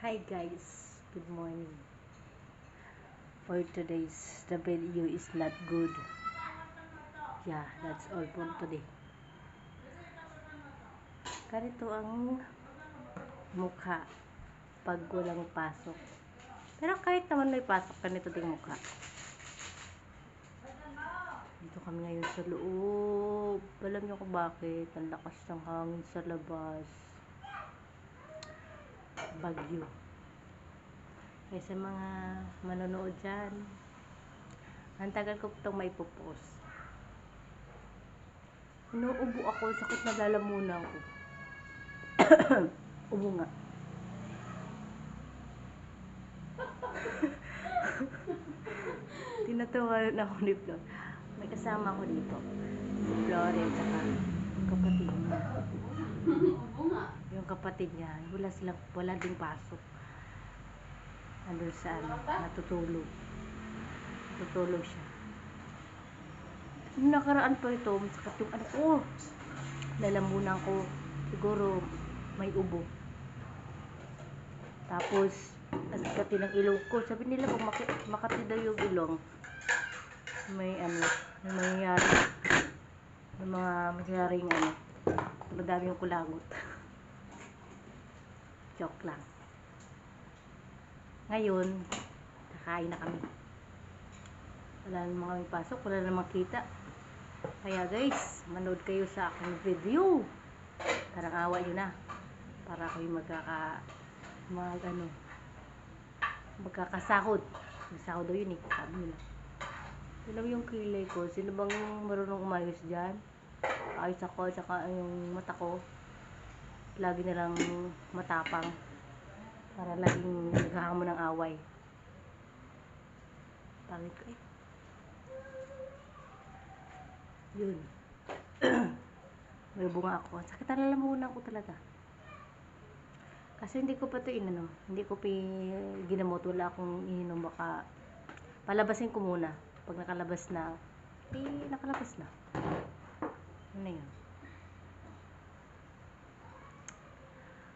Hi guys, good morning. For today's the video is not good. Yeah, that's all for today. Ganito ang mukha pag walang pasok. Pero kahit naman may pasok, ganito ding mukha. Dito kami ngayon sa loob. Alam niyo kung bakit? Ang lakas ng hangin sa labas. Bagyo. Kaya sa mga manonood dyan, ang tagal ko itong may popost. Inuubo ako, sakit na lalamunan ko. Ubo nga. Tinatawanan ako ni Flor. May kasama ako dito. Si Flor at saka kapatid niya. Yung kapatid niya, wala ding pasok. Andun sa natutulog. Natutulog siya. Nung nakaraan pa ito, masakit yung ko. Lalamunan ko. Siguro may ubo. Tapos, ang kati ng ilong ko. Sabi nila kung makati daw yung ilong, may mangyayari. May mga mangyayaring madami yung kulagot. Joke lang. Ngayon, kakain na kami. Wala namang kami pasok, wala namang kita. Kaya guys, manood kayo sa aking video. Parang awa yun na. Para ako yung magkakasahod. Masahod daw yun eh, sabi nila. Alam yung kilay ko, sino bang marunong umayos dyan? Ayos ako, saka yung mata ko, lagi nilang matapang. Para laging naghahamon ng away. Pangit ko eh. Yun. May bunga ako. Sakit na lalamunan ko talaga. Kasi hindi ko pa ito hindi ko ginamot. Wala akong ininom. Baka palabasin ko muna. Pag nakalabas na, nakalabas na. Ano yun?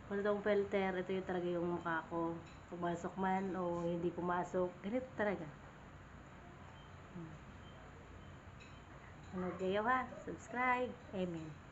Wala akong filter. Ito yung talaga yung mukha ko. Pumasok man o hindi pumasok. Ganito talaga. Ano kayo ha? Subscribe. Amen.